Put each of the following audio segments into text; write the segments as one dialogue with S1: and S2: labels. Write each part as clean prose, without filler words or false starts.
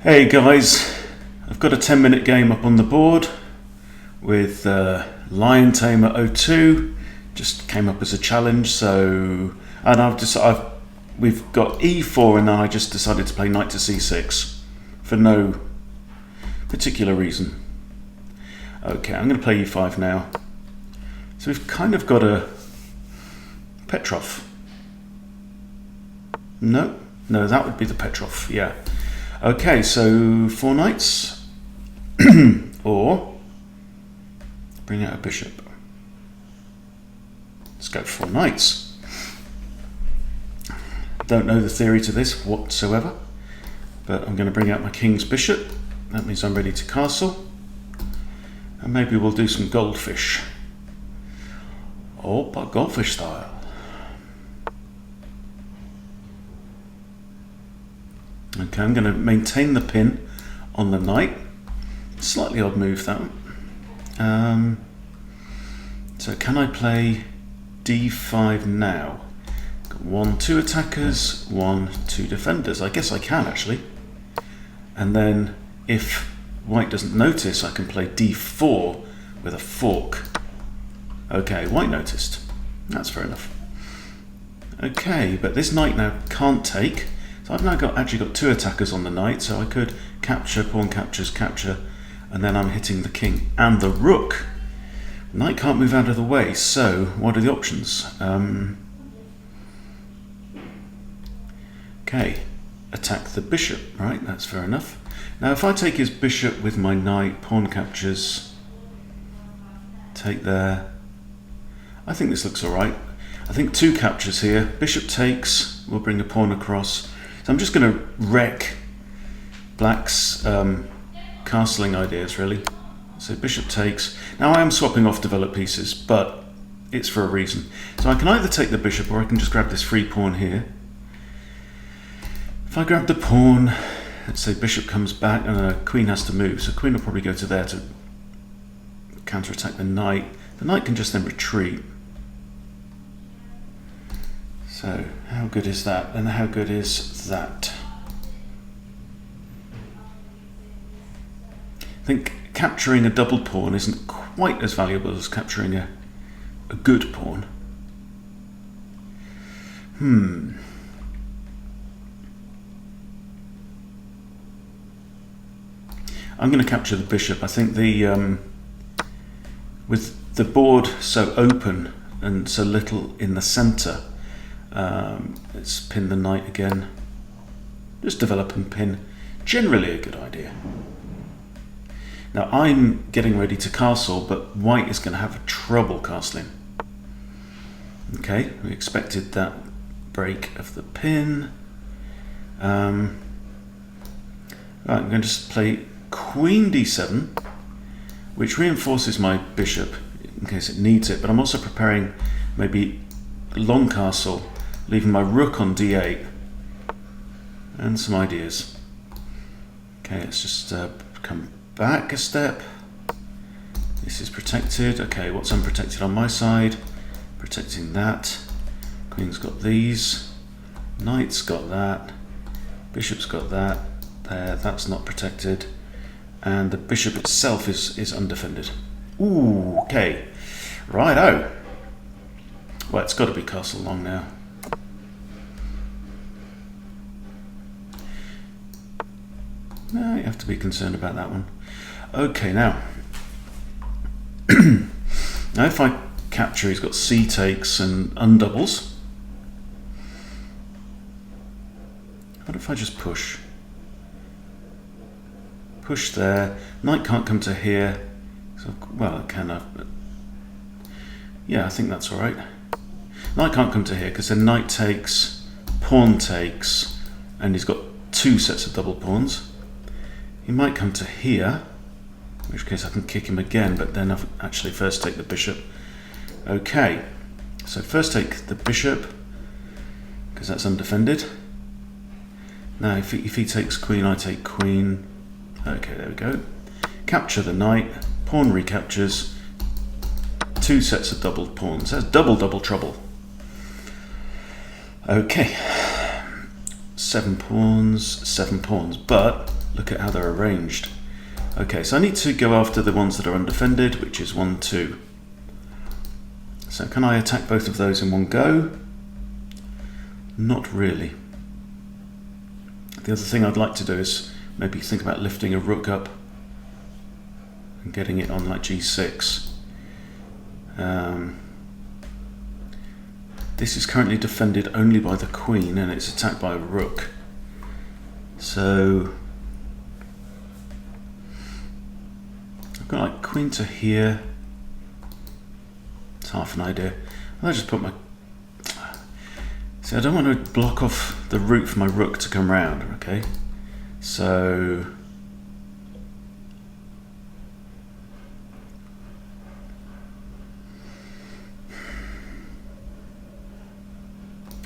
S1: Hey guys, I've got a 10-minute game up on the board with Lion Tamer 02. Just came up as a challenge, so we've got e4, and then I just decided to play knight to c6 for no particular reason. Okay, I'm going to play e5 now. So we've kind of got a Petrov. No, that would be the Petrov. Yeah. Okay, so 4 knights, or bring out a bishop. Let's go 4 knights. Don't know the theory to this whatsoever, but I'm going to bring out my king's bishop. That means I'm ready to castle, and maybe we'll do some goldfish. Oh, but goldfish style. Okay, I'm going to maintain the pin on the knight. Slightly odd move, that one. So can I play d5 now? Got 2 attackers, 2 defenders. I guess I can actually. And then if white doesn't notice, I can play d4 with a fork. Okay, white noticed. That's fair enough. Okay, but this knight now can't take. So I've now actually got 2 attackers on the knight, so I could capture, pawn captures, capture, and then I'm hitting the king and the rook. Knight can't move out of the way, so what are the options? Okay, attack the bishop, right, that's fair enough. Now if I take his bishop with my knight, pawn captures, take there, I think this looks alright. I think 2 captures here, bishop takes, we'll bring a pawn across. So I'm just going to wreck black's castling ideas, really. So bishop takes. Now I am swapping off developed pieces, but it's for a reason. So I can either take the bishop, or I can just grab this free pawn here. If I grab the pawn, let's say bishop comes back, and the queen has to move. So queen will probably go to there to counterattack the knight. The knight can just then retreat. So, how good is that? And how good is that? I think capturing a double pawn isn't quite as valuable as capturing a good pawn. I'm going to capture the bishop. I think with the board so open and so little in the centre, let's pin the knight again. Just develop and pin. Generally a good idea. Now I'm getting ready to castle, but white is going to have trouble castling. Okay, we expected that break of the pin. Right, I'm going to just play queen d7, which reinforces my bishop in case it needs it, but I'm also preparing maybe a long castle, leaving my rook on d8, and some ideas. Okay, let's just come back a step. This is protected. Okay, what's unprotected on my side? Protecting that. Queen's got these. Knight's got that. Bishop's got that. There, that's not protected. And the bishop itself is undefended. Ooh, okay. Righto. Well, it's got to be castle long now. No, you have to be concerned about that one. Okay, now. Now if I capture, he's got c takes and undoubles. What if I just push? Push there. Knight can't come to here. So, well, it can have, but yeah, I think that's all right. Knight can't come to here because then knight takes, pawn takes, and he's got 2 sets of double pawns. He might come to here, in which case I can kick him again, but then I'll actually first take the bishop. Okay, so first take the bishop, because that's undefended. Now if he takes queen, I take queen. Okay, there we go. Capture the knight, pawn recaptures, 2 sets of double pawns. That's double trouble. Okay, 7 pawns, but look at how they're arranged. Okay, so I need to go after the ones that are undefended, which is 1, 2. So can I attack both of those in one go? Not really. The other thing I'd like to do is maybe think about lifting a rook up and getting it on like g6. This is currently defended only by the queen and it's attacked by a rook. So I've got like queen to here. It's half an idea. I'll just put my... See, I don't want to block off the route for my rook to come round, okay? So...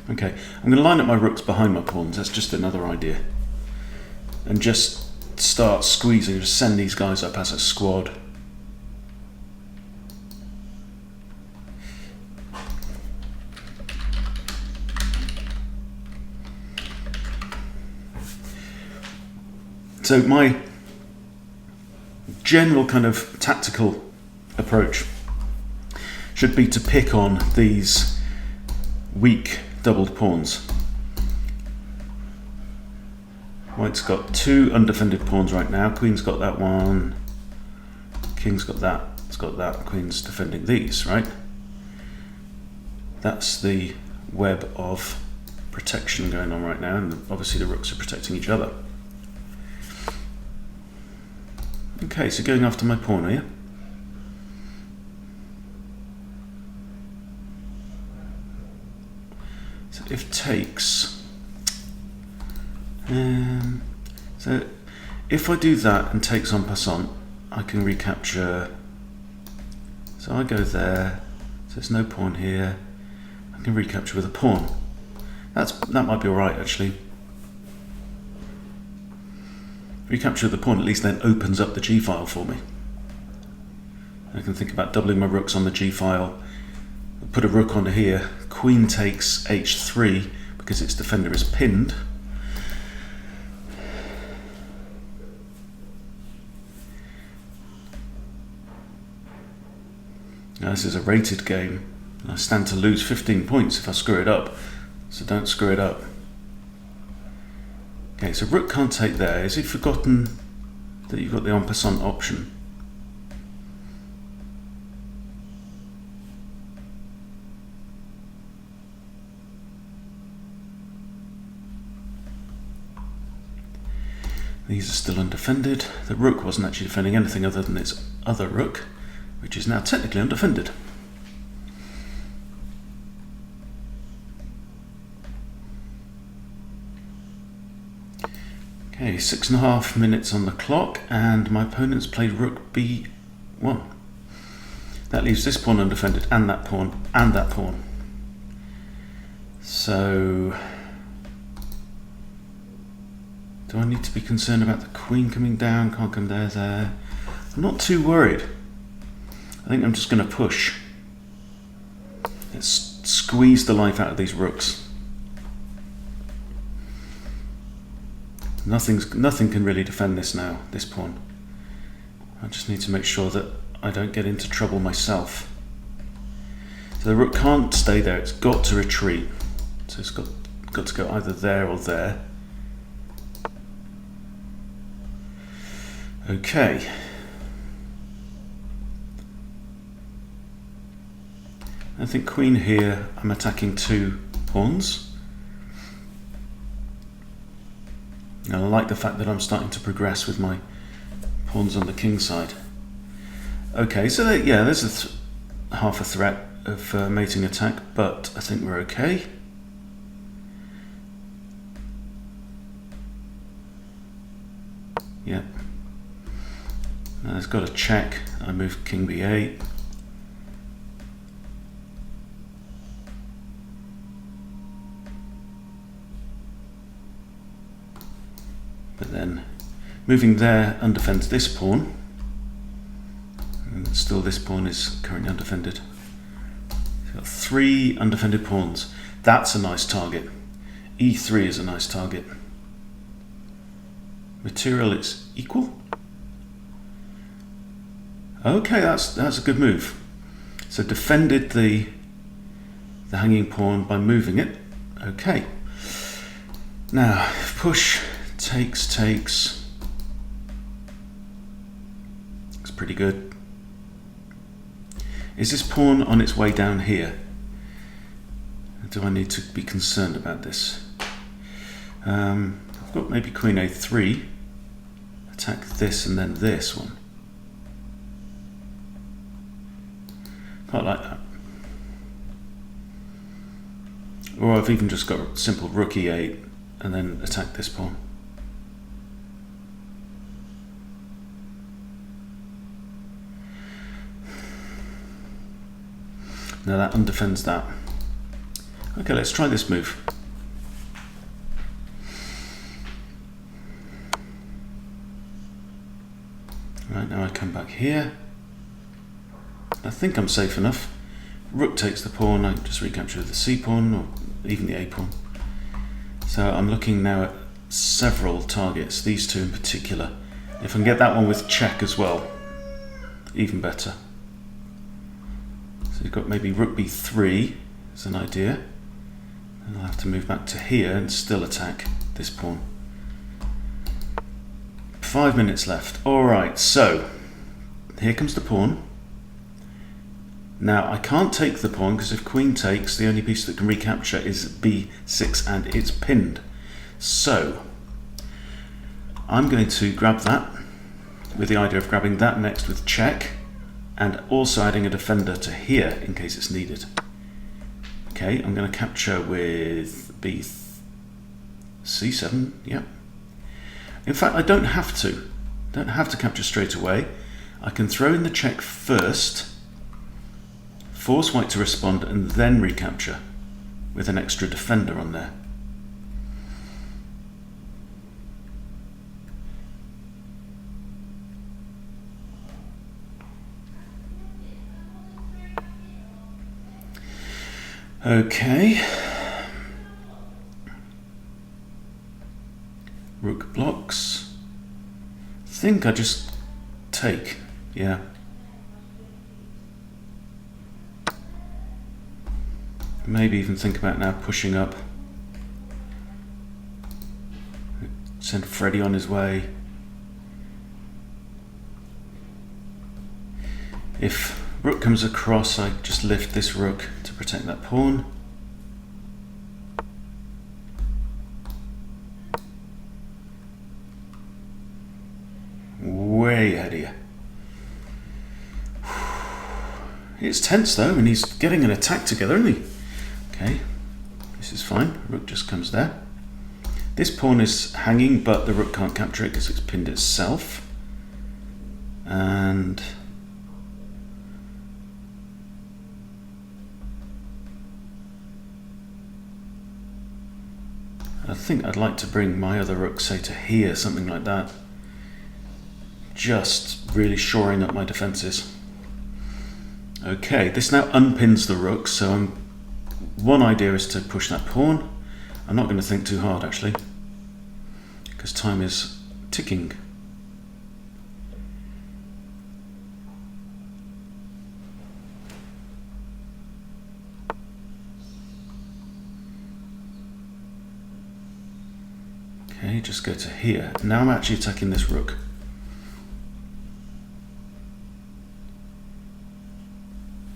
S1: Okay, I'm going to line up my rooks behind my pawns, that's just another idea. And just start squeezing, just send these guys up as a squad. So my general kind of tactical approach should be to pick on these weak doubled pawns. White's got 2 undefended pawns right now. Queen's got that one, king's got that, it's got that, queen's defending these, right? That's the web of protection going on right now, and obviously the rooks are protecting each other. Okay, so going after my pawn, are you? So if takes, so if I do that and takes en passant, I can recapture. So I go there, so there's no pawn here. I can recapture with a pawn. That might be alright actually. Recapture the pawn at least then opens up the g-file for me. I can think about doubling my rooks on the g-file, put a rook onto here, queen takes h3 because its defender is pinned. Now this is a rated game, and I stand to lose 15 points if I screw it up, so don't screw it up. Okay, so rook can't take there. Has he forgotten that you've got the en passant option? These are still undefended. The rook wasn't actually defending anything other than its other rook, which is now technically undefended. Okay, 6.5 minutes on the clock, and my opponent's played rook b1. That leaves this pawn undefended, and that pawn, and that pawn. So, do I need to be concerned about the queen coming down? Can't come there. I'm not too worried. I think I'm just going to push. Let's squeeze the life out of these rooks. Nothing can really defend this now, this pawn. I just need to make sure that I don't get into trouble myself. So the rook can't stay there, it's got to retreat. So it's got to go either there or there. Okay. I think queen here, I'm attacking 2 pawns. And I like the fact that I'm starting to progress with my pawns on the king side. Okay, so yeah, there's half a threat of mating attack, but I think we're okay. Yeah. Now it's got a check. I move king b8. But then moving there undefends this pawn, and still this pawn is currently undefended. So got 3 undefended pawns. That's a nice target. e3 is a nice target. Material, it's equal. Okay, that's a good move. So defended the hanging pawn by moving it. Okay. Now, push, takes. Looks pretty good. Is this pawn on its way down here? Do I need to be concerned about this? I've got maybe queen a3. Attack this and then this one. Quite like that. Or I've even just got simple rook e8 and then attack this pawn. Now that undefends that. Okay, let's try this move. Right, now I come back here. I think I'm safe enough. Rook takes the pawn, I just recapture the c pawn or even the a pawn. So I'm looking now at several targets, these two in particular. If I can get that one with check as well, even better. So you've got maybe rook b3 as an idea. And I'll have to move back to here and still attack this pawn. 5 minutes left. Alright, so here comes the pawn. Now I can't take the pawn because if queen takes, the only piece that can recapture is b6 and it's pinned. So I'm going to grab that with the idea of grabbing that next with check and also adding a defender to here in case it's needed. Okay, I'm going to capture with c7, yeah. In fact, I don't have to. Don't have to capture straight away. I can throw in the check first, force white to respond, and then recapture with an extra defender on there. Okay. Rook blocks. I think I just take, yeah. Maybe even think about now pushing up. Send Freddie on his way. If rook comes across, I just lift this rook to protect that pawn. Way ahead of you. It's tense though, and he's getting an attack together, isn't he? Okay, this is fine. Rook just comes there. This pawn is hanging, but the rook can't capture it because it's pinned itself. And I think I'd like to bring my other rook, say, to here, something like that. Just really shoring up my defences. Okay, this now unpins the rook, so one idea is to push that pawn. I'm not going to think too hard actually, because time is ticking. Okay, just go to here. Now I'm actually attacking this rook.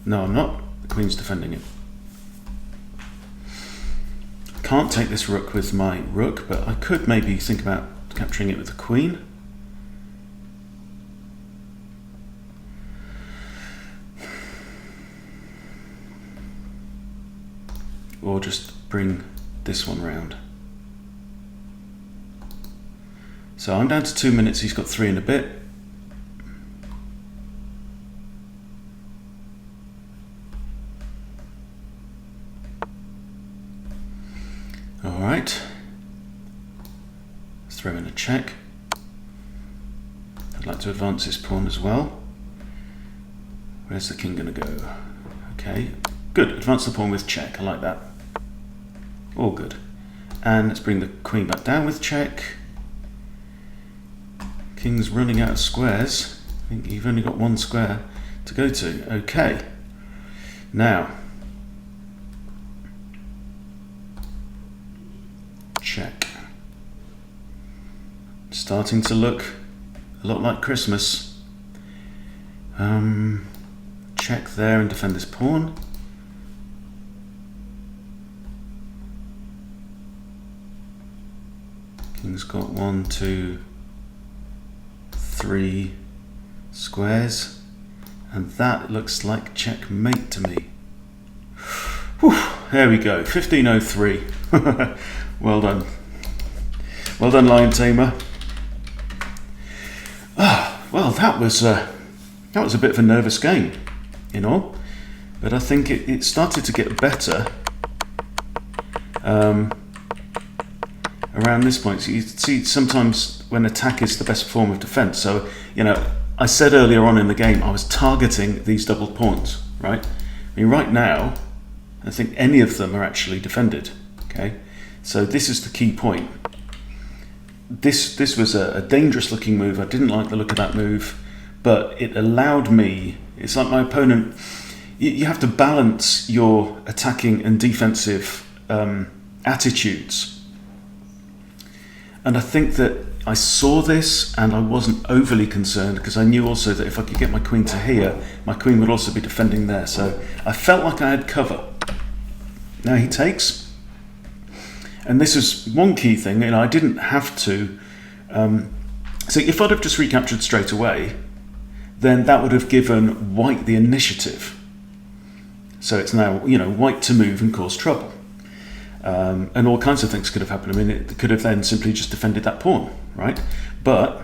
S1: No, I'm not. The queen's defending it. Can't take this rook with my rook, but I could maybe think about capturing it with the queen. Or just bring this one round. So I'm down to 2 minutes, he's got 3 and a bit. Alright, let's throw in a check. I'd like to advance this pawn as well. Where's the king going to go? Okay, good, advance the pawn with check, I like that. All good. And let's bring the queen back down with check. King's running out of squares. I think you've only got one square to go to. Okay. Now, check. Starting to look a lot like Christmas. Check there and defend this pawn. King's got 1, 2, 3 squares, and that looks like checkmate to me. Whew, there we go, 1503. Well done. Well done, Lion Tamer. Well, that was a bit of a nervous game, you know, but I think it started to get better around this point. So you see sometimes when attack is the best form of defense. So, you know, I said earlier on in the game I was targeting these double pawns, right? I mean, right now I think any of them are actually defended. Okay, so this is the key point. This was a dangerous looking move. I didn't like the look of that move, but it allowed me, it's like my opponent, you have to balance your attacking and defensive attitudes. And I think that I saw this and I wasn't overly concerned, because I knew also that if I could get my queen to here, my queen would also be defending there. So I felt like I had cover. Now he takes. And this is one key thing, you know, I didn't have to. So if I'd have just recaptured straight away, then that would have given white the initiative. So it's now, you know, white to move and cause trouble. And all kinds of things could have happened. I mean, it could have then simply just defended that pawn, right? But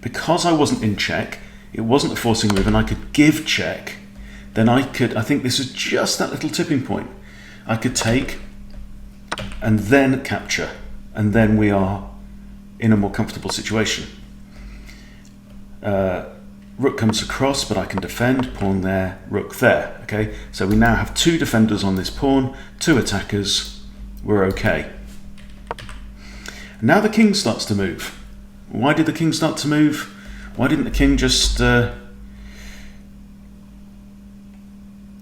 S1: because I wasn't in check, it wasn't a forcing move, and I could give check, then I think this is just that little tipping point. I could take and then capture, and then we are in a more comfortable situation. Rook comes across, but I can defend, pawn there, rook there. Okay, so we now have 2 defenders on this pawn, 2 attackers, we're okay. Now the king starts to move. Why did the king start to move? Why didn't the king just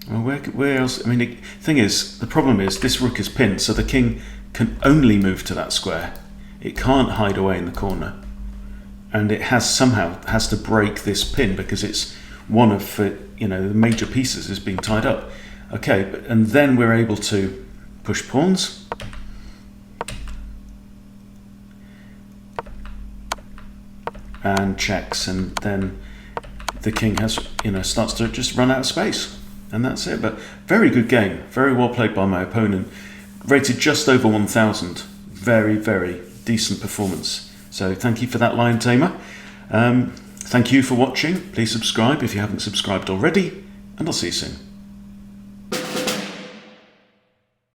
S1: well, where else? I mean, the thing is, the problem is this rook is pinned, so the king can only move to that square. It can't hide away in the corner, and it has to break this pin because it's one of you know, the major pieces is being tied up. Okay, and then we're able to push pawns. And checks, and then the king has, you know, starts to just run out of space. And that's it. But very good game. Very well played by my opponent. Rated just over 1,000. Very, very decent performance. So thank you for that, Lion Tamer. Thank you for watching. Please subscribe if you haven't subscribed already. And I'll see you soon.